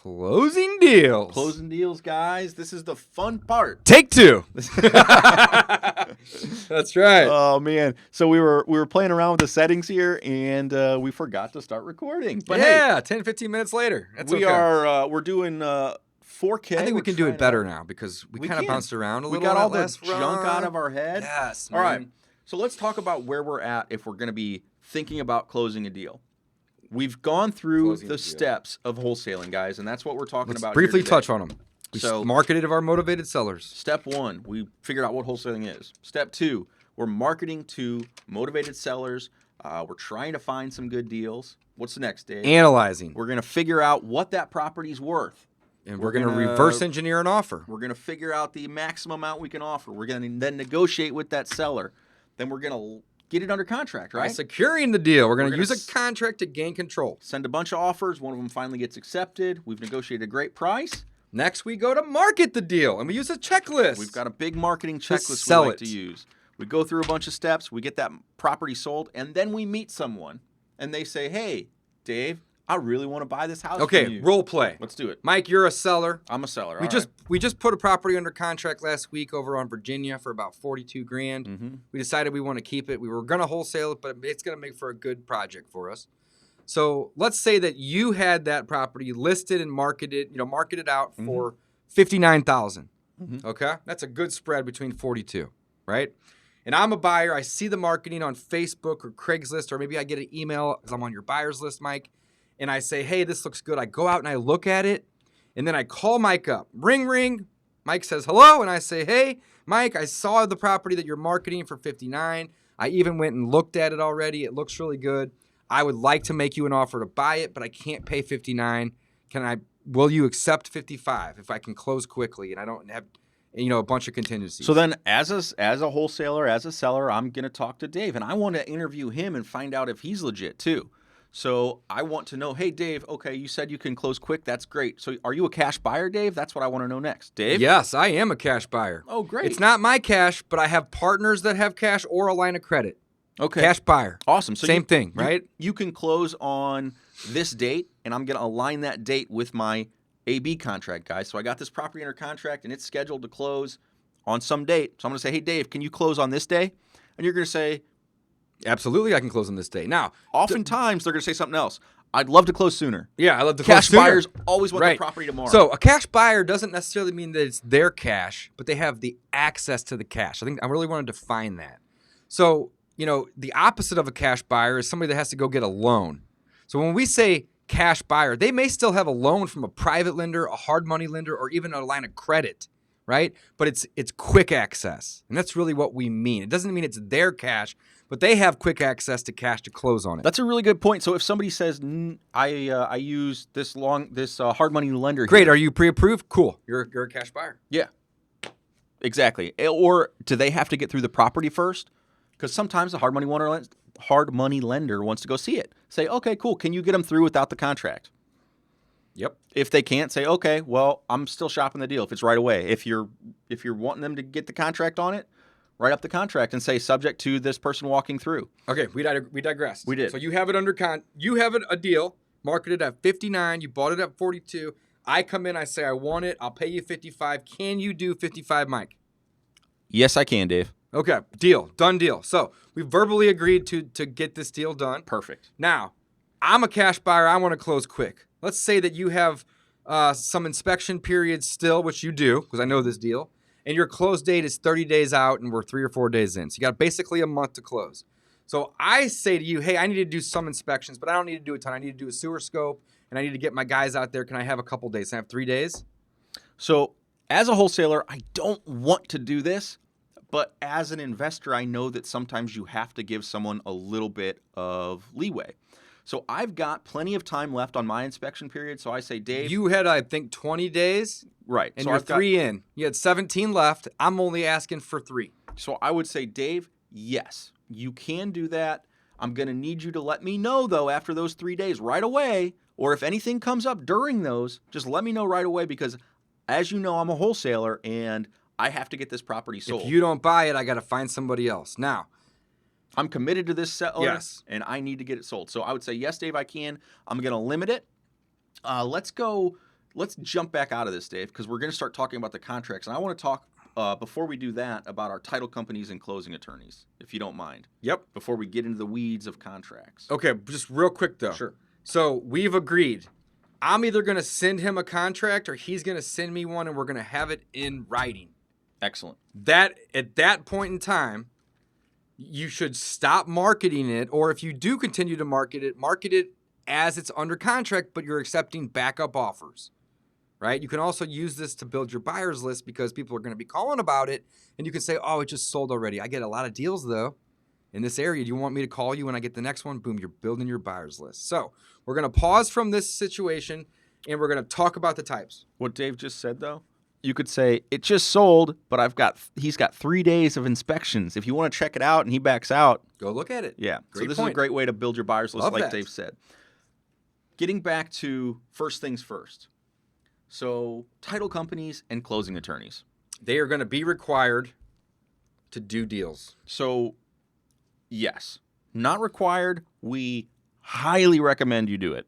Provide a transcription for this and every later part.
Closing deals. Closing deals, guys. This is the fun part. Take two. That's right. Oh man! So we were playing around with the settings here, and we forgot to start recording. But yeah, 10, 15 minutes later. That's we're doing 4K. I think we can do it better now because we kind of bounced around a little. We got all the last junk out of our head. Yes. All right. So let's talk about where we're at if we're going to be thinking about closing a deal. We've gone through the steps of wholesaling, guys, and that's what we're talking about. Briefly here today. touch on them. We marketed to our motivated sellers. Step 1, we figured out what wholesaling is. Step 2, we're marketing to motivated sellers. We're trying to find some good deals. What's the next, Dave? Analyzing. We're going to figure out what that property's worth. And we're going to reverse engineer an offer. We're going to figure out the maximum amount we can offer. We're going to then negotiate with that seller. Then we're going to get it under contract, right? Securing the deal. We're going to use a contract to gain control. Send a bunch of offers. One of them finally gets accepted. We've negotiated a great price. Next, we go to market the deal, and we use a checklist. We've got a big marketing checklist we like to use. We go through a bunch of steps. We get that property sold, and then we meet someone, and they say, hey, Dave, I really want to buy this house from you. Okay, role play. Let's do it. Mike, you're a seller. I'm a seller. We just put a property under contract last week over on Virginia for about $42,000. Mm-hmm. We decided we want to keep it. We were going to wholesale it, but it's going to make for a good project for us. So let's say that you had that property listed and marketed out for $59,000. Mm-hmm. Okay, that's a good spread between 42, right? And I'm a buyer. I see the marketing on Facebook or Craigslist, or maybe I get an email because I'm on your buyer's list, Mike. And I say, hey, this looks good. I go out and I look at it, and then I call Mike up. Ring, ring. Mike says, hello, and I say, hey, Mike, I saw the property that you're marketing for $59,000. I even went and looked at it already. It looks really good. I would like to make you an offer to buy it, but I can't pay $59,000. Will you accept $55,000 if I can close quickly and I don't have a bunch of contingencies? So then as a wholesaler, as a seller, I'm going to talk to Dave, and I want to interview him and find out if he's legit too. So I want to know, hey, Dave, okay, you said you can close quick. That's great. So are you a cash buyer, Dave? That's what I want to know next. Dave? Yes, I am a cash buyer. Oh, great. It's not my cash, but I have partners that have cash or a line of credit. Okay. Cash buyer. Awesome. So Same thing, right? You can close on this date, and I'm going to align that date with my AB contract, guys. So I got this property under contract, and it's scheduled to close on some date. So I'm going to say, hey, Dave, can you close on this day? And you're going to say, absolutely, I can close on this day. Now, oftentimes they're going to say something else. I'd love to close sooner. Yeah, I love to close Cash sooner. buyers always want the property tomorrow. So a cash buyer doesn't necessarily mean that it's their cash, but they have the access to the cash. I think I really want to define that. So, the opposite of a cash buyer is somebody that has to go get a loan. So when we say cash buyer, they may still have a loan from a private lender, a hard money lender, or even a line of credit, right? But it's quick access, and that's really what we mean. It doesn't mean it's their cash, but they have quick access to cash to close on it. That's a really good point. So if somebody says, I use this hard money lender. Great. Here. Are you pre-approved? Cool. You're a cash buyer. Yeah, exactly. Or do they have to get through the property first? Because sometimes the hard money lender wants to go see it. Say, okay, cool. Can you get them through without the contract? Yep. If they can't, say, okay, well, I'm still shopping the deal if it's right away. If you're wanting them to get the contract on it, write up the contract and say subject to this person walking through. Okay, we digressed. We did. So you have it under you have a deal marketed at $59,000. You bought it at $42,000. I come in, I say I want it. I'll pay you $55,000. Can you do $55,000, Mike? Yes, I can, Dave. Okay, deal, done deal. So we verbally agreed to get this deal done. Perfect. Now, I'm a cash buyer. I want to close quick. Let's say that you have some inspection periods still, which you do, because I know this deal, and your close date is 30 days out, and we're 3 or 4 days in. So you got basically a month to close. So I say to you, hey, I need to do some inspections, but I don't need to do a ton. I need to do a sewer scope, and I need to get my guys out there. Can I have a couple days? Can I have 3 days? So as a wholesaler, I don't want to do this, but as an investor, I know that sometimes you have to give someone a little bit of leeway. So I've got plenty of time left on my inspection period. So I say, Dave. You had, I think, 20 days. Right. And so you're 3 in. You had 17 left. I'm only asking for 3. So I would say, Dave, yes, you can do that. I'm going to need you to let me know, though, after those 3 days right away. Or if anything comes up during those, just let me know right away because, as you know, I'm a wholesaler and I have to get this property sold. If you don't buy it, I got to find somebody else. Now, I'm committed to this seller, yes, and I need to get it sold. So I would say, yes, Dave, I can. I'm going to limit it. Let's go let's jump back out of this, Dave, because we're going to start talking about the contracts. And I want to talk, before we do that, about our title companies and closing attorneys, if you don't mind. Yep. Before we get into the weeds of contracts. Okay, just real quick, though. Sure. So we've agreed. I'm either going to send him a contract or he's going to send me one, and we're going to have it in writing. Excellent. That at that point in time, you should stop marketing it, or if you do continue to market it as it's under contract, but you're accepting backup offers, right? You can also use this to build your buyers list because people are going to be calling about it, and you can say, oh, it just sold already. I get a lot of deals, though, in this area. Do you want me to call you when I get the next one? Boom, you're building your buyers list. So we're going to pause from this situation, and we're going to talk about the types. What Dave just said, though, you could say, it just sold, but he's got 3 days of inspections. If you want to check it out and he backs out, go look at it. Yeah. So Great this point. is a great way to build your buyers list, Love like that. Dave said. Getting back to first things first. So title companies and closing attorneys. They are going to be required to do deals. So, yes. Not required. We highly recommend you do it.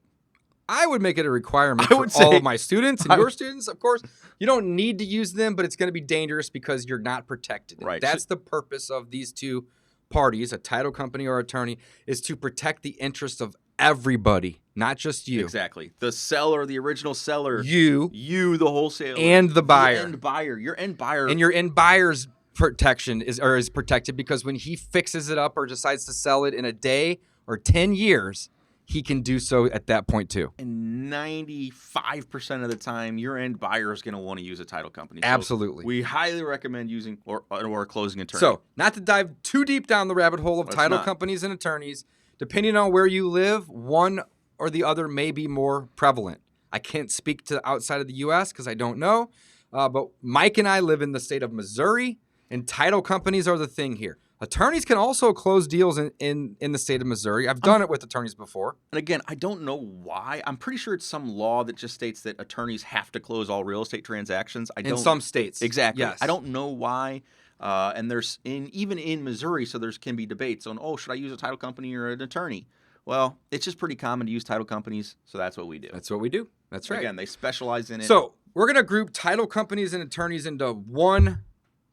I would make it a requirement I for would all say- of my students and your students, of course. You don't need to use them, but it's going to be dangerous because you're not protected. Right. That's the purpose of these two parties, a title company or attorney, is to protect the interests of everybody, not just you. Exactly. The seller, the original seller. You You, the wholesaler. and the buyer. The end buyer. Your end buyer. And your end buyer's protection is protected because when he fixes it up or decides to sell it in a day or 10 years, he can do so at that point too. And 95% of the time, your end buyer is going to want to use a title company. So Absolutely. we highly recommend using or a closing attorney. So, not to dive too deep down the rabbit hole of Let's title not. companies and attorneys, depending on where you live, one or the other may be more prevalent. I can't speak to outside of the U.S. because I don't know, but Mike and I live in the state of Missouri, and title companies are the thing here. Attorneys can also close deals in the state of Missouri. I've done it with attorneys before. And again, I don't know why. I'm pretty sure it's some law that just states that attorneys have to close all real estate transactions. In some states. Exactly. Yes. I don't know why. And there's even in Missouri, so there can be debates on, should I use a title company or an attorney? Well, it's just pretty common to use title companies, so that's what we do. That's what we do. That's right. Again, they specialize in it. So we're going to group title companies and attorneys into one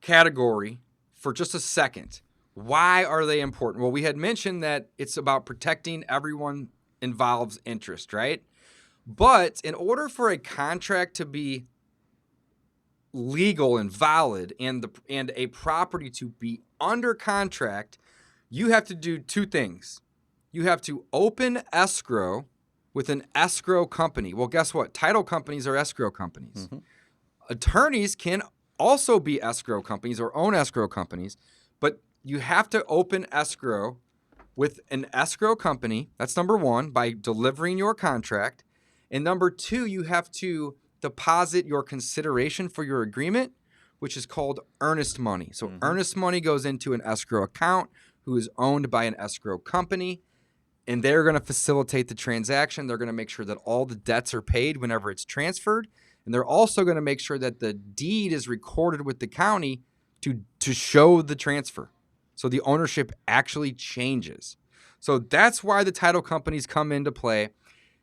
category for just a second. Why are they important? Well, we had mentioned that it's about protecting everyone involved's interest, right? But in order for a contract to be legal and valid and a property to be under contract, you have to do two things. You have to open escrow with an escrow company. Well, guess what? Title companies are escrow companies. Mhm. Attorneys can also be escrow companies or own escrow companies, but you have to open escrow with an escrow company. That's number one, by delivering your contract. And number two, you have to deposit your consideration for your agreement, which is called earnest money. So earnest money goes into an escrow account who is owned by an escrow company, and they're going to facilitate the transaction. They're going to make sure that all the debts are paid whenever it's transferred. And they're also going to make sure that the deed is recorded with the county to show the transfer. So the ownership actually changes. So that's why the title companies come into play.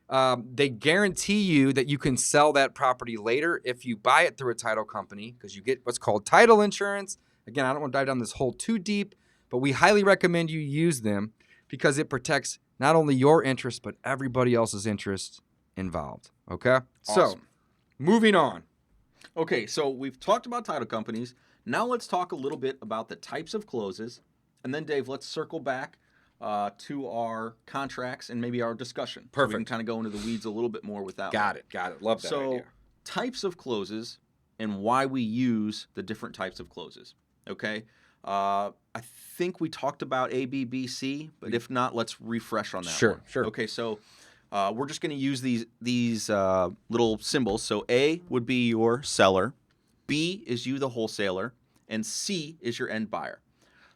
They guarantee you that you can sell that property later if you buy it through a title company because you get what's called title insurance. Again, I don't want to dive down this hole too deep, but we highly recommend you use them because it protects not only your interest, but everybody else's interest involved. Okay? So, Awesome. moving on. Okay, so we've talked about title companies. Now let's talk a little bit about the types of closes. And then, Dave, let's circle back to our contracts and maybe our discussion. So we can Perfect. kind of go into the weeds a little bit more with that one. Got it. Love that So, idea. types of closes and why we use the different types of closes. Okay? I think we talked about A, B, B, C, but if not, let's refresh on that one. Sure. Okay, so we're just going to use these little symbols. So A would be your seller, B is you, the wholesaler, and C is your end buyer.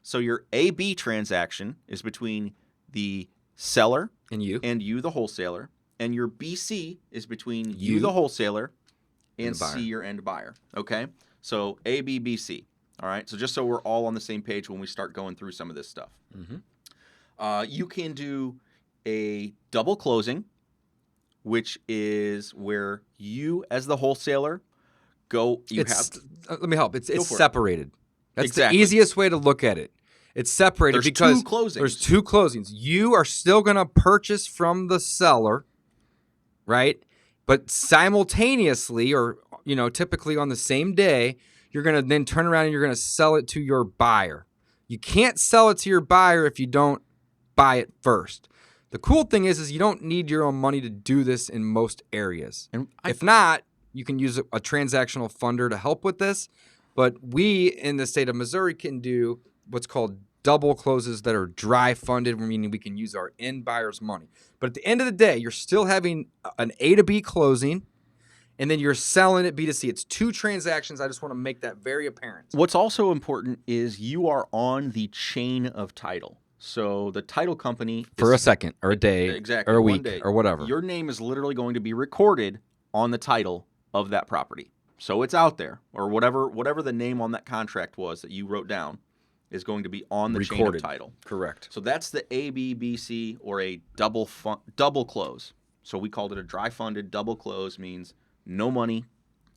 So your A-B transaction is between the seller And you? and you, the wholesaler, and your BC is between you, You, the wholesaler, and and the buyer. C, your end buyer. Okay? So A, B, B, C. All right? So just so we're all on the same page when we start going through some of this stuff. Mm-hmm. You can do a double closing, which is where you, as the wholesaler, go. Let me help. It's for it. separated. That's Exactly. the easiest way to look at it. It's separated because there's two closings. You are still going to purchase from the seller, right? But simultaneously, or typically on the same day, you're going to then turn around and you're going to sell it to your buyer. You can't sell it to your buyer if you don't buy it first. The cool thing is you don't need your own money to do this in most areas. And if not, you can use a transactional funder to help with this. But we in the state of Missouri can do what's called double closes that are dry funded, meaning we can use our end buyer's money. But at the end of the day, you're still having an A to B closing, and then you're selling it B to C. It's two transactions. I just want to make that very apparent. What's also important is you are on the chain of title. So the title company for a second or a day exactly, or a week or whatever. Your name is literally going to be recorded on the title of that property. So it's out there, or whatever the name on that contract was that you wrote down is going to be on the chain of title. Correct. So that's the A, B, B, C, or a double close. So we called it a dry funded double close, means no money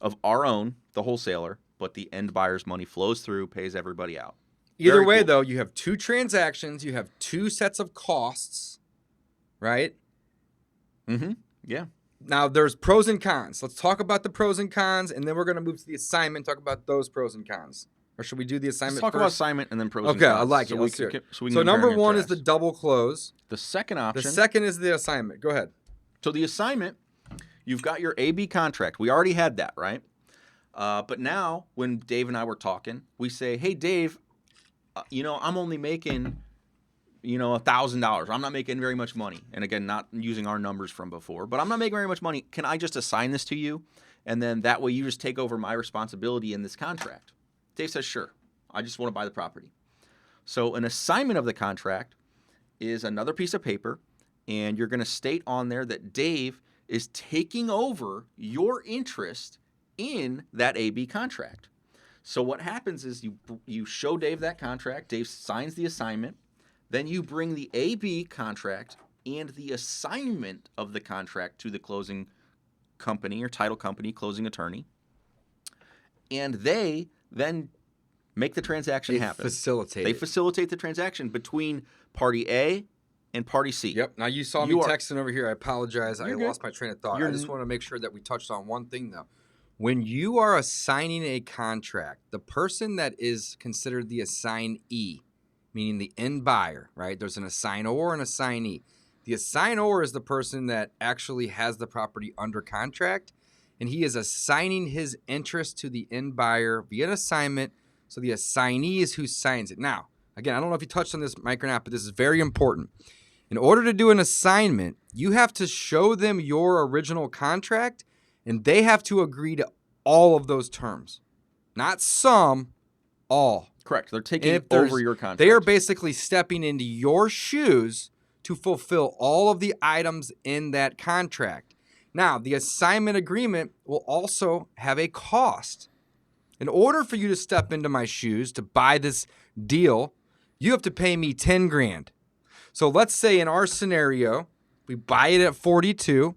of our own, the wholesaler, but the end buyer's money flows through, pays everybody out. Either way, though, you have two transactions, you have two sets of costs, right? Mm-hmm. Yeah. Now, there's pros and cons. Let's talk about the pros and cons, and then we're going to move to the assignment, talk about those pros and cons. Or should we do the assignment Let's talk first? about assignment and then pros and cons. Okay, I like it. Let's do it. So number one is the double close. The second option. The second is the assignment. Go ahead. So the assignment, you've got your A-B contract. We already had that, right? But now, when Dave and I were talking, we say, hey, Dave, I'm only making, $1,000. I'm not making very much money. And again, not using our numbers from before, but I'm not making very much money. Can I just assign this to you? And then that way you just take over my responsibility in this contract. Dave says, sure. I just want to buy the property. So an assignment of the contract is another piece of paper, and you're going to state on there that Dave is taking over your interest in that A-B contract. So what happens is you show Dave that contract, Dave signs the assignment, then you bring the A-B contract and the assignment of the contract to the closing company or title company, closing attorney, and they then make the transaction happen. They facilitate the transaction between party A and party C. Yep. Now you saw me texting over here. I apologize. I lost my train of thought. I just want to make sure that we touched on one thing, though. When you are assigning a contract, the person that is considered the assignee, meaning the end buyer, right? There's an assignor and assignee. The assignor is the person that actually has the property under contract, and he is assigning his interest to the end buyer via an assignment. So the assignee is who signs it. Now, again, I don't know if you touched on this, Mike, or not, but this is very important. In order to do an assignment, you have to show them your original contract, and they have to agree to all of those terms. Not some, all. Correct. They're taking over your contract. They are basically stepping into your shoes to fulfill all of the items in that contract. Now, the assignment agreement will also have a cost. In order for you to step into my shoes to buy this deal, you have to pay me $10,000. So let's say in our scenario, we buy it at 42,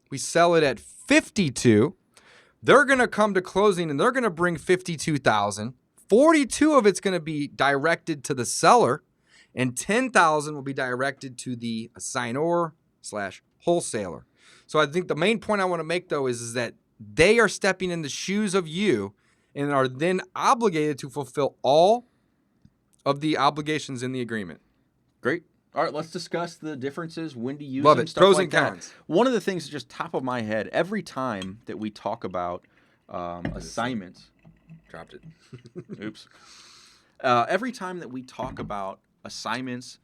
we sell it at 52. They're going to come to closing and they're going to bring 52,000. 42 of it's going to be directed to the seller, and 10,000 will be directed to the assignor/wholesaler. So I think the main point I want to make, though, is that they are stepping in the shoes of you and are then obligated to fulfill all of the obligations in the agreement. Great. All right, let's discuss the differences, when to use Love them, it. stuff Pros like and that. cons. One of the things that's just top of my head, every time that we talk about assignments. Dropped it. Oops. Every time that we talk about assignments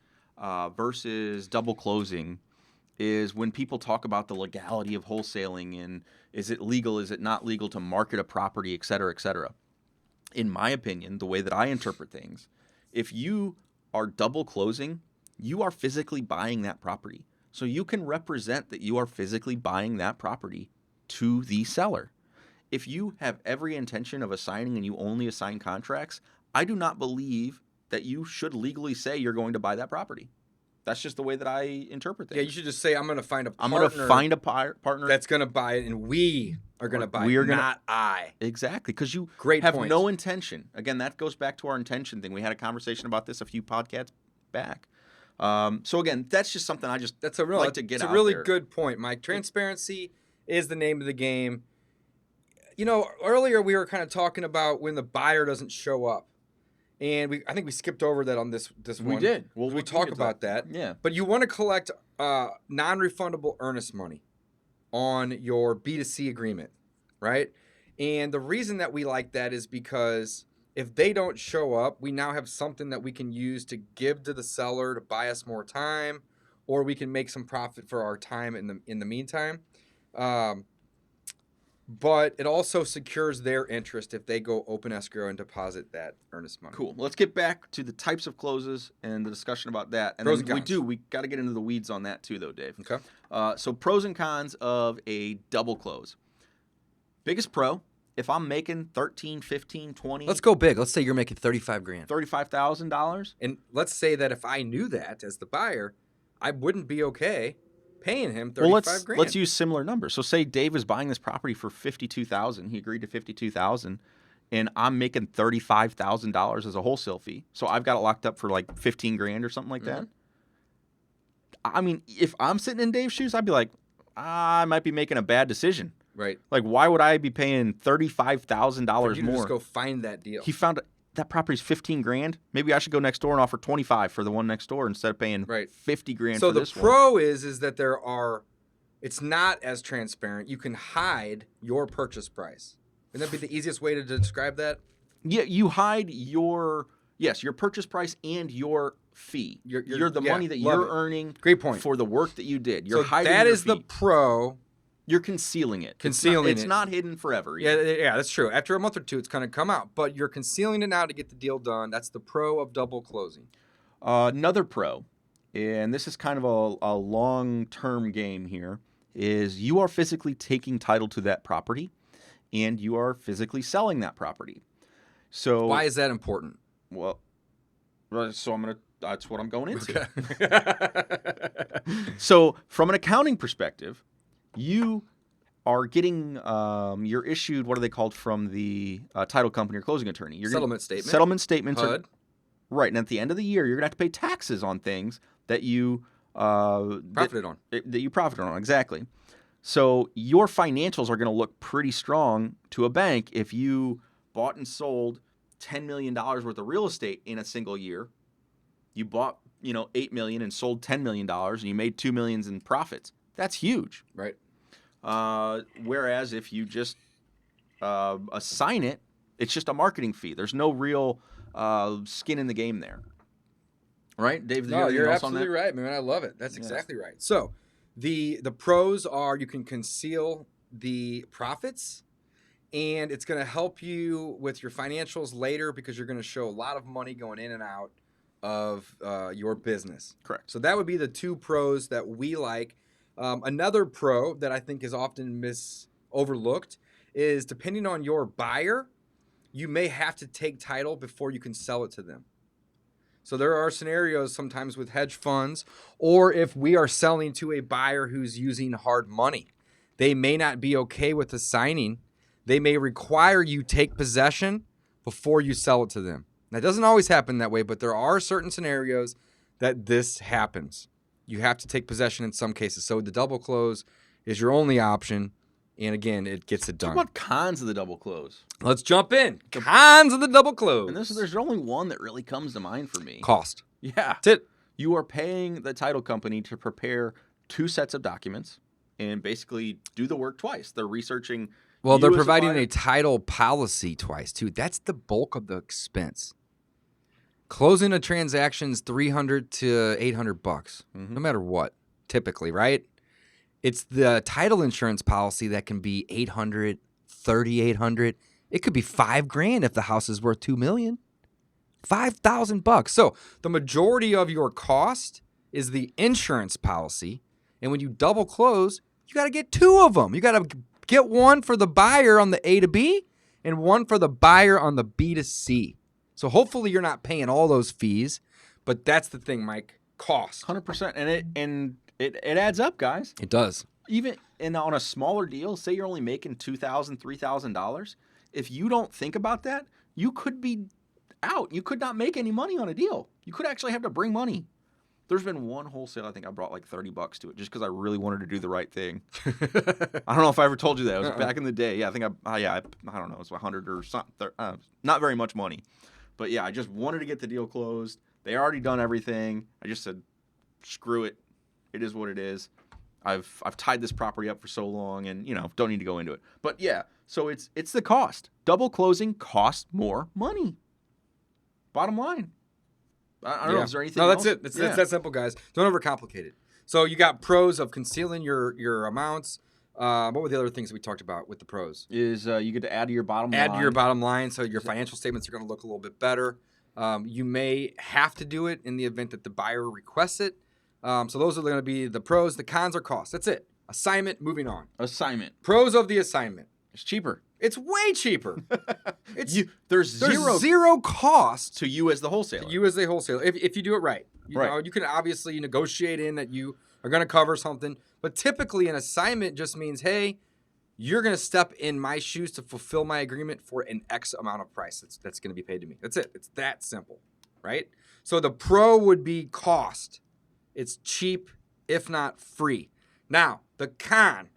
versus double closing is when people talk about the legality of wholesaling and is it legal, is it not legal to market a property, et cetera, et cetera. In my opinion, the way that I interpret things, if you are double closing, you are physically buying that property. So you can represent that you are physically buying that property to the seller. If you have every intention of assigning and you only assign contracts, I do not believe that you should legally say you're going to buy that property. That's just the way that I interpret things. Yeah, you should just say, I'm going to find a partner. I'm going to find a partner that's going to buy it, and we are going to buy it, not I. Exactly, because you Great have point. no intention. Again, that goes back to our intention thing. We had a conversation about this a few podcasts back. So again, that's just something I just like to get out there. It's a really good point, Mike. Transparency is the name of the game. You know, earlier we were kind of talking about when the buyer doesn't show up. And I think we skipped over that on this one. We did. Well, we talk about that. Yeah. But you want to collect non-refundable earnest money on your B2C agreement, right? And the reason that we like that is because if they don't show up, we now have something that we can use to give to the seller to buy us more time, or we can make some profit for our time in the meantime. But it also secures their interest if they go open escrow and deposit that earnest money. Cool. Let's get back to the types of closes and the discussion about that. And pros then and cons. we got to get into the weeds on that too, though, Dave. Okay. So pros and cons of a double close. Biggest pro, if I'm making 13, 15, 20. Let's go big. Let's say you're making $35,000. $35,000. And let's say that if I knew that as the buyer, I wouldn't be okay paying him $35,000. Let's use similar numbers. So say Dave is buying this property for $52,000. He agreed to $52,000, and I'm making $35,000 as a wholesale fee. So I've got it locked up for like $15,000 or something like that. I mean, if I'm sitting in Dave's shoes, I'd be like, I might be making a bad decision. Right. Like, why would I be paying $35,000 more? Just go find that deal. He found that property's $15,000. Maybe I should go next door and offer $25,000 for the one next door instead of paying $50,000 so for this one. So the pro is that it's not as transparent. You can hide your purchase price. Wouldn't that be the easiest way to describe that? Yeah, you hide your purchase price and your fee. You're the money that you're earning. Great point. For the work that you did. You're hiding that your is fee. The pro. You're concealing it. It's not hidden forever. Yeah, that's true. After a month or two, it's going to come out. But you're concealing it now to get the deal done. That's the pro of double closing. Another pro, and this is kind of a long-term game here, is you are physically taking title to that property, and you are physically selling that property. So why is that important? Well, so that's what I'm going into. Okay. So from an accounting perspective, you are getting, you're issued, what are they called from the title company or closing attorney? Settlement statement. Settlement statements. HUD. Right. And at the end of the year, you're going to have to pay taxes on things that you profited on. That you profited on, exactly. So your financials are going to look pretty strong to a bank if you bought and sold $10 million worth of real estate in a single year. You bought, $8 million and sold $10 million, and you made $2 million in profits. That's huge. Right. Whereas if you just assign it, it's just a marketing fee. There's no real skin in the game there. Right, Dave? No, you're absolutely right, man. I love it. That's exactly right. So the pros are you can conceal the profits, and it's going to help you with your financials later because you're going to show a lot of money going in and out of your business. Correct. So that would be the two pros that we like. Another pro that I think is often overlooked is depending on your buyer, you may have to take title before you can sell it to them. So there are scenarios sometimes with hedge funds, or if we are selling to a buyer who's using hard money, they may not be okay with the signing. They may require you take possession before you sell it to them. That doesn't always happen that way, but there are certain scenarios that this happens. You have to take possession in some cases. So the double close is your only option. And again, it gets it done. What about cons of the double close? Let's jump in. Cons of the double close. And there's only one that really comes to mind for me. Cost. Yeah. That's it. You are paying the title company to prepare 2 sets of documents and basically do the work twice. They're researching. Well, they're providing a title policy twice, too. That's the bulk of the expense. Closing a transaction's $300 to $800, no matter what, typically, right? It's the title insurance policy that can be $800, $3,800. It could be $5,000 if the house is worth $2 million. $5,000. So the majority of your cost is the insurance policy, and when you double close, you got to get 2 of them. You got to get one for the buyer on the A to B and one for the buyer on the B to C. So hopefully you're not paying all those fees, but that's the thing, Mike. cost. 100%. And it adds up, guys. It does. Even on a smaller deal, say you're only making $2,000, $3,000, if you don't think about that, you could be out. You could not make any money on a deal. You could actually have to bring money. There's been one wholesale, I think I brought like $30 to it just because I really wanted to do the right thing. I don't know if I ever told you that. It was back in the day. Yeah, I think I don't know. It was 100 or something. Not very much money. But yeah, I just wanted to get the deal closed. They already done everything. I just said, screw it. It is what it is. I've tied this property up for so long and, don't need to go into it. But yeah, so it's the cost. Double closing costs more money. Bottom line. I don't know. Is there anything else? No, that's it. It's that simple, guys. Don't overcomplicate it. So you got pros of concealing your amounts. What were the other things we talked about with the pros? Is you get to add to your bottom line. Add to your bottom line, so your financial statements are going to look a little bit better. You may have to do it in the event that the buyer requests it. So those are going to be the pros. The cons are costs. That's it. Assignment, moving on. Assignment. Pros of the assignment. It's cheaper. It's way cheaper. There's zero cost to you as the wholesaler. If you do it right. You know, you can obviously negotiate in that you are going to cover something. But typically an assignment just means, hey, you're going to step in my shoes to fulfill my agreement for an X amount of price that's going to be paid to me. That's it. It's that simple, right? So the pro would be cost. It's cheap, if not free. Now, the cons.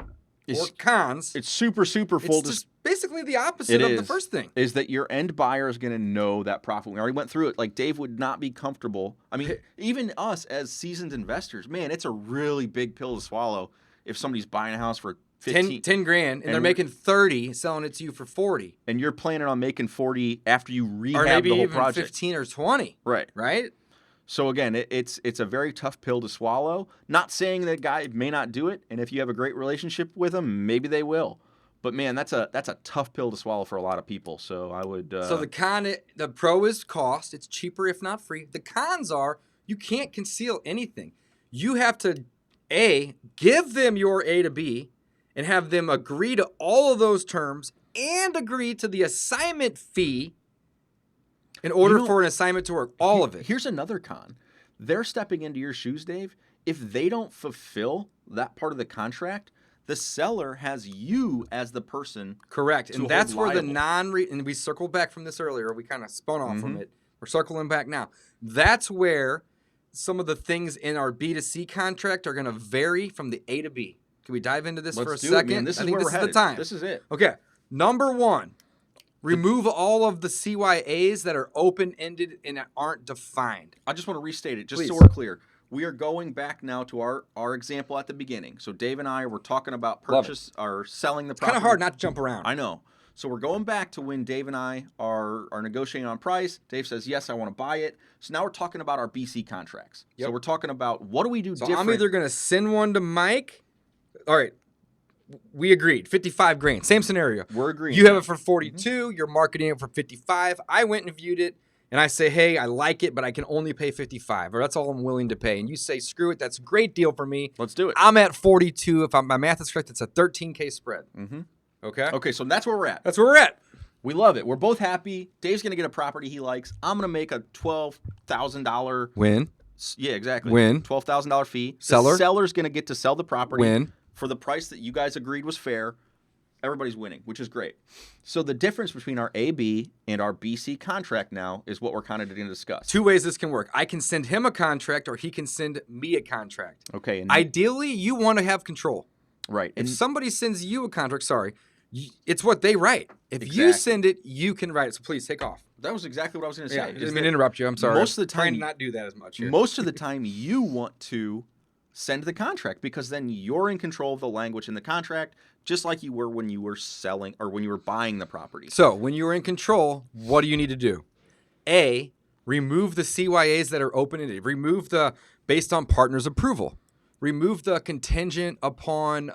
It's super full. It's just basically the opposite of the first thing. Is that your end buyer is going to know that profit. We already went through it. Like Dave would not be comfortable. I mean, even us as seasoned investors, man, it's a really big pill to swallow if somebody's buying a house for 10 grand and they're making 30, selling it to you for 40. And you're planning on making 40 after you rehab the whole project. Or maybe even 15 or 20. Right. Right? So again, it's a very tough pill to swallow. Not saying that guy may not do it, and if you have a great relationship with him, maybe they will. But man, that's a tough pill to swallow for a lot of people. So I would. So the pro is cost. It's cheaper if not free. The cons are you can't conceal anything. You have to give them your A to B, and have them agree to all of those terms and agree to the assignment fee. In order for an assignment to work, all of it. Here's another con. They're stepping into your shoes, Dave. If they don't fulfill that part of the contract, the seller has you as the person. Correct. And that's where the and we circled back from this earlier. We kind of spun off from it. We're circling back now. That's where some of the things in our B2C contract are going to vary from the A to B. Can we dive into this for a second? I think this is the time. This is it. Okay. Number one. Remove all of the CYAs that are open-ended and aren't defined. I just want to restate it, just so we're clear. We are going back now to our example at the beginning. So Dave and I were talking about purchase or selling the property. It's kind of hard not to jump around. I know. So we're going back to when Dave and I are negotiating on price. Dave says, yes, I want to buy it. So now we're talking about our BC contracts. Yep. So we're talking about what do we do different. I'm either going to send one to Mike. All right. We agreed. 55 grand. Same scenario. We're agreeing. You have it for 42. You're marketing it for 55. I went and viewed it, and I say, hey, I like it, but I can only pay 55, or that's all I'm willing to pay. And you say, screw it. That's a great deal for me. Let's do it. I'm at 42. If my math is correct, it's a 13K spread. Okay? Okay, so that's where we're at. That's where we're at. We love it. We're both happy. Dave's going to get a property he likes. I'm going to make a $12,000 win. Yeah, exactly. Win. $12,000 fee. Seller. The seller's going to get to sell the property. Win. For the price that you guys agreed was fair. Everybody's winning, which is great. So the difference between our AB and our BC contract now is what we're kind of going to discuss. Two ways this can work. I can send him a contract, or he can send me a contract. Okay. And ideally, you want to have control. Right. If somebody sends you a contract, it's what they write. If you send it, you can write it. So please take off. That was exactly what I was going to say. I didn't mean to interrupt you. I'm sorry. Most of the time, trying to not do that as much here. Most of the time, you want to send the contract because then you're in control of the language in the contract, just like you were when you were selling or when you were buying the property. So when you were in control, what do you need to do? A, remove the CYAs that are open-ended. Remove the based on partner's approval. Remove the contingent upon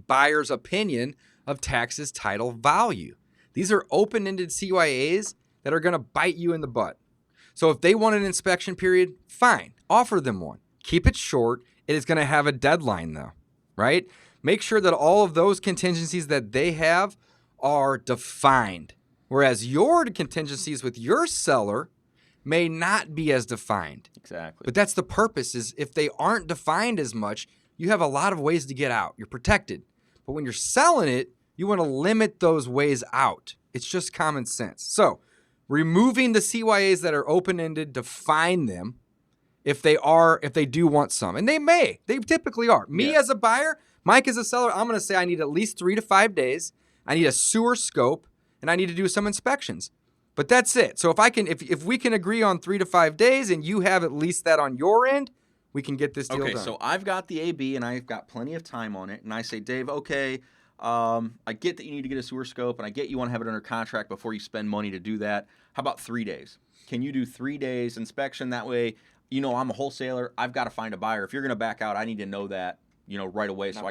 buyer's opinion of taxes, title, value. These are open-ended CYAs that are going to bite you in the butt. So if they want an inspection period, fine. Offer them one. Keep it short. It is going to have a deadline, though, right? Make sure that all of those contingencies that they have are defined. Whereas your contingencies with your seller may not be as defined. Exactly. But that's the purpose, is if they aren't defined as much, you have a lot of ways to get out. You're protected. But when you're selling it, you want to limit those ways out. It's just common sense. So removing the CYAs that are open-ended, define them if they do want some. And they typically are. Me as a buyer, Mike as a seller, I'm going to say I need at least 3 to 5 days. I need a sewer scope, and I need to do some inspections. But that's it. So if we can agree on 3 to 5 days and you have at least that on your end, we can get this deal done. Okay, so I've got the AB and I've got plenty of time on it. And I say, Dave, okay, I get that you need to get a sewer scope and I get you want to have it under contract before you spend money to do that. How about 3 days? Can you do 3 days inspection? That way, I'm a wholesaler. I've got to find a buyer. If you're going to back out, I need to know that, right away so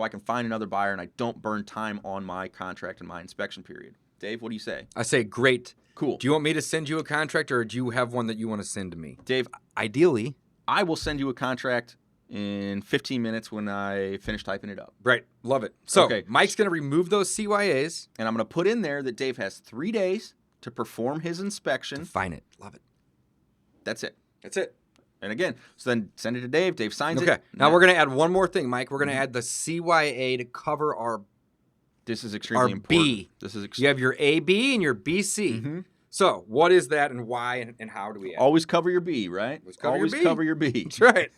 I can find another buyer and I don't burn time on my contract and my inspection period. Dave, what do you say? I say, great. Cool. Do you want me to send you a contract, or do you have one that you want to send to me? Dave, ideally, I will send you a contract in 15 minutes when I finish typing it up. Right. Love it. So Mike's going to remove those CYAs. And I'm going to put in there that Dave has 3 days to perform his inspection. Define it. Love it. That's it. That's it. And again, so then send it to Dave. Dave signs it. Okay. Now we're going to add one more thing, Mike. We're going to add the CYA to cover our This is extremely important. B. You have your AB and your BC. Mm-hmm. So what is that and why and how do we add Always cover your B, right? Always cover your B. That's right.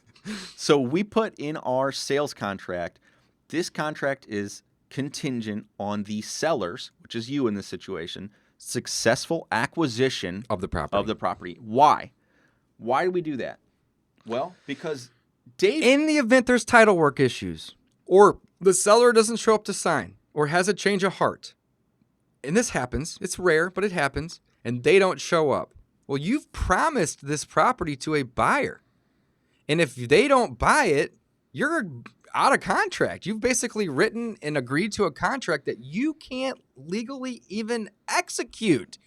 So we put in our sales contract, this contract is contingent on the seller's, which is you in this situation, successful acquisition of the property. Why? Why do we do that? Well, because Dave... In the event there's title work issues, or the seller doesn't show up to sign, or has a change of heart, and this happens, it's rare, but it happens, and they don't show up. Well, you've promised this property to a buyer. And if they don't buy it, you're out of contract. You've basically written and agreed to a contract that you can't legally even execute.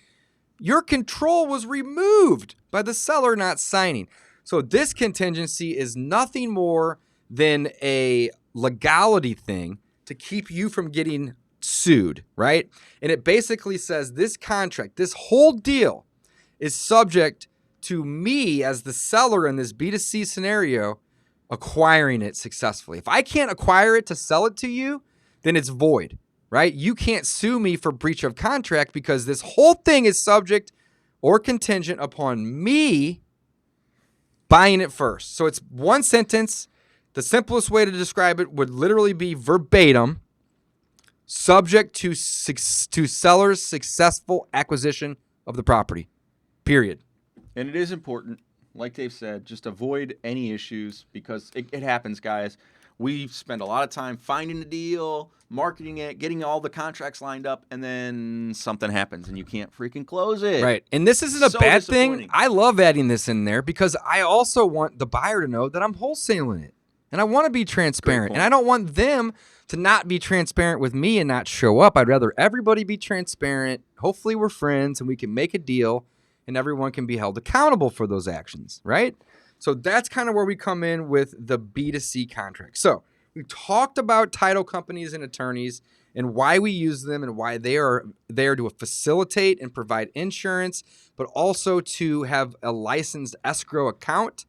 Your control was removed by the seller not signing. So this contingency is nothing more than a legality thing to keep you from getting sued, right? And it basically says this contract, this whole deal is subject to me as the seller in this B2C scenario acquiring it successfully. If I can't acquire it to sell it to you, then it's void, right? You can't sue me for breach of contract because this whole thing is subject or contingent upon me buying it first. So it's one sentence. The simplest way to describe it would literally be verbatim, subject to seller's successful acquisition of the property, period. And it is important, like Dave said, just avoid any issues because it happens, guys. We spend a lot of time finding a deal, marketing it, getting all the contracts lined up, and then something happens and you can't freaking close it. Right. And this isn't a bad thing. I love adding this in there because I also want the buyer to know that I'm wholesaling it. And I want to be transparent. And I don't want them to not be transparent with me and not show up. I'd rather everybody be transparent. Hopefully we're friends and we can make a deal and everyone can be held accountable for those actions, right? So that's kind of where we come in with the B2C contract. So we talked about title companies and attorneys and why we use them and why they are there to facilitate and provide insurance, but also to have a licensed escrow account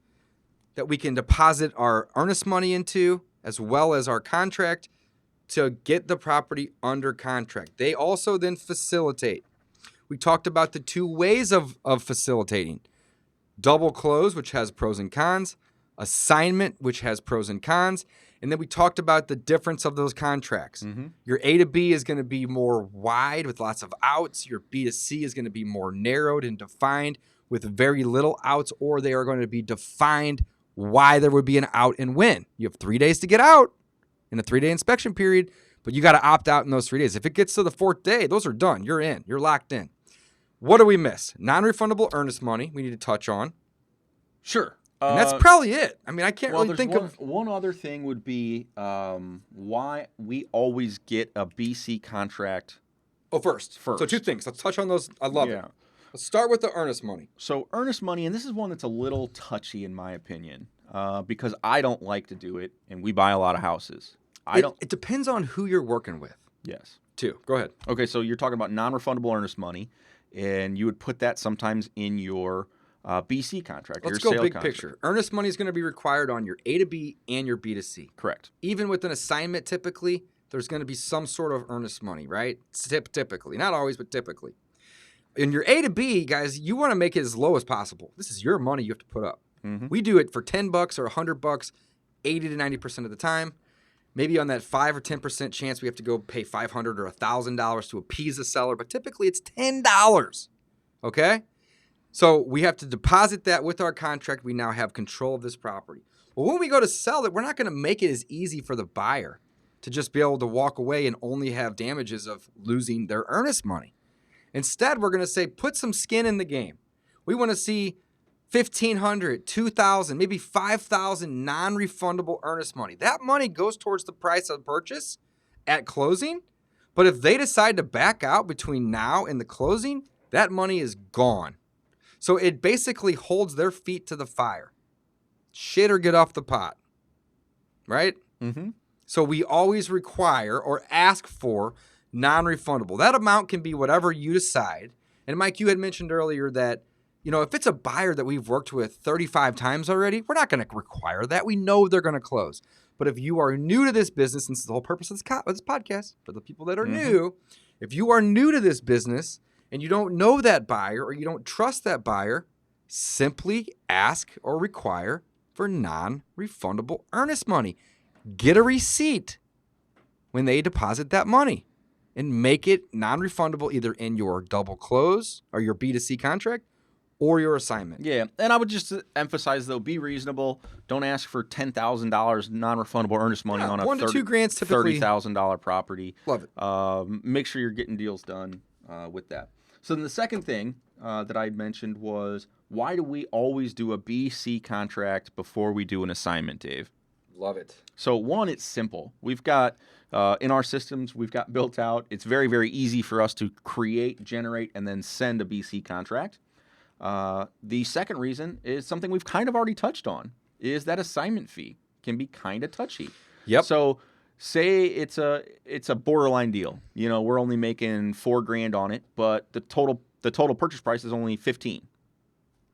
that we can deposit our earnest money into, as well as our contract to get the property under contract. They also then facilitate. We talked about the 2 ways of facilitating. Double close, which has pros and cons. Assignment, which has pros and cons. And then we talked about the difference of those contracts. Mm-hmm. Your A to B is going to be more wide with lots of outs. Your B to C is going to be more narrowed and defined with very little outs, or they are going to be defined why there would be an out and when. You have 3 days to get out in a 3-day inspection period, but you got to opt out in those 3 days. If it gets to the 4th day, those are done. You're in. You're locked in. What do we miss? Non-refundable earnest money we need to touch on. Sure. And that's probably it. I mean, I can't really think of... One other thing would be why we always get a BC contract first. So 2 things. Let's touch on those. I love it. Let's start with the earnest money. So earnest money, and this is one that's a little touchy in my opinion, because I don't like to do it, and we buy a lot of houses. It depends on who you're working with. Yes. 2. Go ahead. Okay, so you're talking about non-refundable earnest money, and you would put that sometimes in your BC contract. Let's your go sale big contract. picture. Earnest money is going to be required on your A to B and your B to C. Correct. Even with an assignment, typically, there's going to be some sort of earnest money, right? Typically. Not always, but typically. In your A to B, guys, you want to make it as low as possible. This is your money you have to put up. Mm-hmm. We do it for $10 or $100, 80 to 90% of the time. Maybe on that 5 or 10% chance we have to go pay $500 or $1,000 to appease the seller, but typically it's $10. Okay? So we have to deposit that with our contract. We now have control of this property. Well, when we go to sell it, we're not going to make it as easy for the buyer to just be able to walk away and only have damages of losing their earnest money. Instead, we're going to say, put some skin in the game. We want to see $1,500, $2,000, maybe $5,000 non-refundable earnest money. That money goes towards the price of purchase at closing. But if they decide to back out between now and the closing, that money is gone. So it basically holds their feet to the fire. Shit or get off the pot. Right? Mm-hmm. So we always require or ask for non-refundable. That amount can be whatever you decide. And Mike, you had mentioned earlier that, if it's a buyer that we've worked with 35 times already, we're not going to require that. We know they're going to close. But if you are new to this business, and this is the whole purpose of this podcast, for the people that are new, if you are new to this business and you don't know that buyer or you don't trust that buyer, simply ask or require for non-refundable earnest money. Get a receipt when they deposit that money and make it non-refundable either in your double close or your B2C contract or your assignment. Yeah, and I would just emphasize, though, be reasonable. Don't ask for $10,000 non-refundable earnest money on a $1,000 to $2,000 typically. $30,000 property. Love it. Make sure you're getting deals done with that. So then the second thing that I mentioned was, why do we always do a BC contract before we do an assignment, Dave? Love it. So one, it's simple. We've got, in our systems, we've got built out. It's very, very easy for us to create, generate, and then send a BC contract. The second reason is something we've kind of already touched on, is that assignment fee can be kind of touchy. Yep. So say it's a borderline deal. We're only making $4,000 on it, but the total purchase price is only $15,000.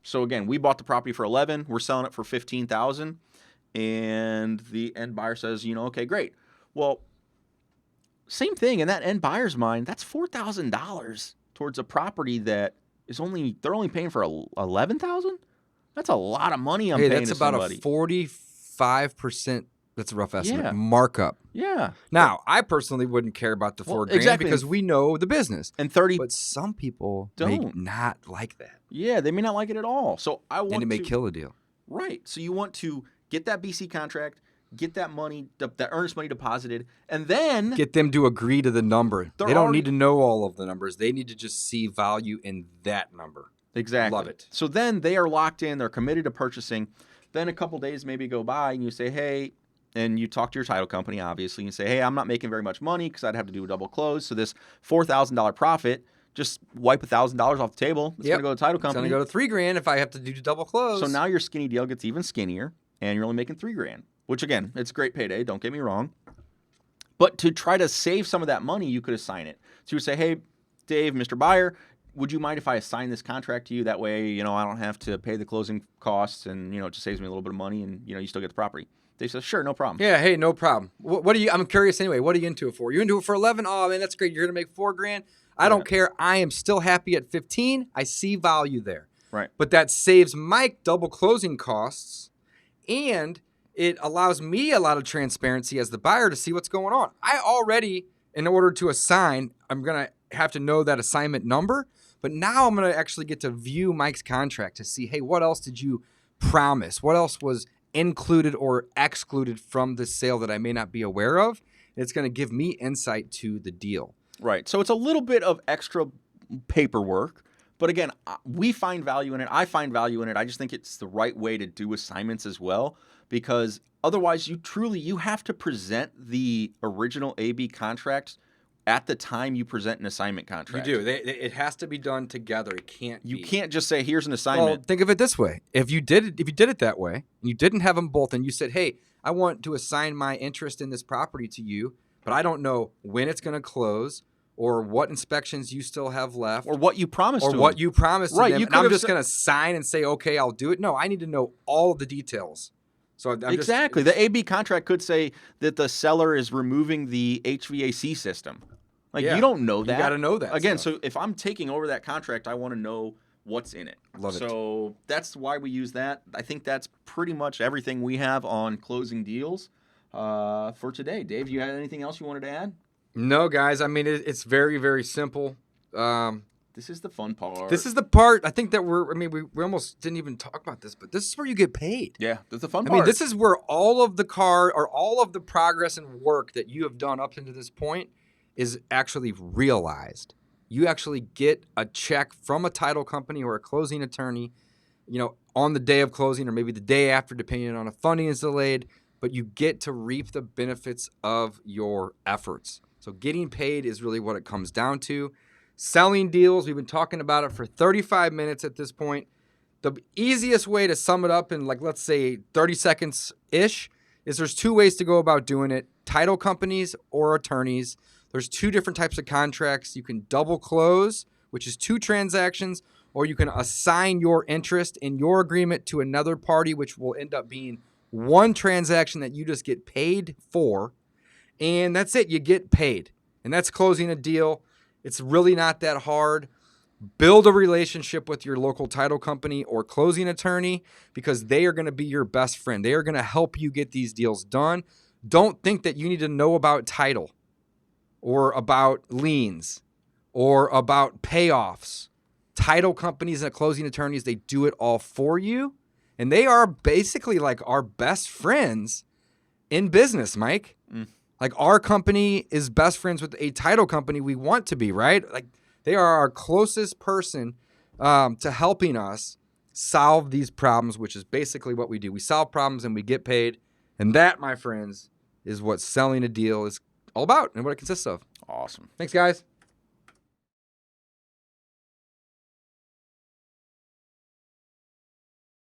So again, we bought the property for $11,000. We're selling it for $15,000, and the end buyer says, okay, great. Well, same thing in that end buyer's mind. That's $4,000 towards a property that they're only paying for $11,000. That's a lot of money I'm paying that's to about somebody. A 45%. That's a rough estimate. Yeah. Markup. Yeah. Now, I personally wouldn't care about the $4,000 exactly. because we know the business. And but some people may don't. not like that. Yeah, they may not like it at all. So And it may kill a deal. Right. So you want to get that BC contract, get that money, that earnest money deposited, and then get them to agree to the number. They don't need to know all of the numbers. They need to just see value in that number. Exactly. Love it. So then they are locked in. They're committed to purchasing. Then a couple days maybe go by, and you say, hey, and you talk to your title company, obviously, and say, hey, I'm not making very much money because I'd have to do a double close. So this $4,000 profit, just wipe $1,000 off the table. It's going to go to the title company. It's going to go to $3,000 if I have to do double close. So now your skinny deal gets even skinnier, and you're only making $3,000, which again, it's a great payday. Don't get me wrong. But to try to save some of that money, you could assign it. So you would say, hey, Dave, Mr. Buyer, would you mind if I assign this contract to you? That way, I don't have to pay the closing costs, and it just saves me a little bit of money, and you still get the property. They said, sure, no problem. Yeah, hey, no problem. What are you? I'm curious anyway. What are you into it for? You into it for 11? Oh man, that's great. You're gonna make $4,000. I don't care. I am still happy at 15. I see value there. Right. But that saves Mike double closing costs, and it allows me a lot of transparency as the buyer to see what's going on. I already, in order to assign, I'm gonna have to know that assignment number. But now I'm gonna actually get to view Mike's contract to see, hey, what else did you promise? What else was included or excluded from the sale that I may not be aware of? It's going to give me insight to the deal. Right. So it's a little bit of extra paperwork, but again, we find value in it. I find value in it. I just think it's the right way to do assignments as well, because otherwise you have to present the original AB contract at the time you present an assignment contract. You do. It has to be done together. It can't You can't just say, here's an assignment. Well, think of it this way. If you did it that way, and you didn't have them both, and you said, hey, I want to assign my interest in this property to you, but I don't know when it's going to close or what inspections you still have left, Or what you promised or to what them. you promised Right, to them. you And I'm could've just said- going to sign and say, okay, I'll do it. No, I need to know all of the details. So I'm Exactly. The AB contract could say that the seller is removing the HVAC system. Like, Yeah, you don't know that. You got to know that. Again, stuff. so if I'm taking over that contract, I want to know what's in it. Love it. So that's why we use that. I think that's pretty much everything we have on closing deals for today. Dave, you had anything else you wanted to add? No, guys. I mean, it's very, very simple. This is the fun part. This is the part I think that we almost didn't even talk about this, but this is where you get paid. Yeah, that's the fun I part. mean, this is where all of the all of the progress and work that you have done up into this point is actually realized. You actually get a check from a title company or a closing attorney, on the day of closing or maybe the day after, depending on if funding is delayed, but you get to reap the benefits of your efforts. So getting paid is really what it comes down to. Selling deals, we've been talking about it for 35 minutes at this point. The easiest way to sum it up in, let's say 30 seconds-ish is there's two ways to go about doing it. Title companies or attorneys. There's two different types of contracts. You can double close, which is 2 transactions, or you can assign your interest in your agreement to another party, which will end up being 1 transaction that you just get paid for. And that's it. You get paid. And that's closing a deal. It's really not that hard. Build a relationship with your local title company or closing attorney because they are going to be your best friend. They are going to help you get these deals done. Don't think that you need to know about title or about liens or about payoffs. Title companies and closing attorneys, they do it all for you. And they are basically like our best friends in business, Mike. Like our company is best friends with a title company we want to be, right? Like they are our closest person to helping us solve these problems, which is basically what we do. We solve problems and we get paid. And that, my friends, is what selling a deal is all about and what it consists of. Awesome. Thanks, guys.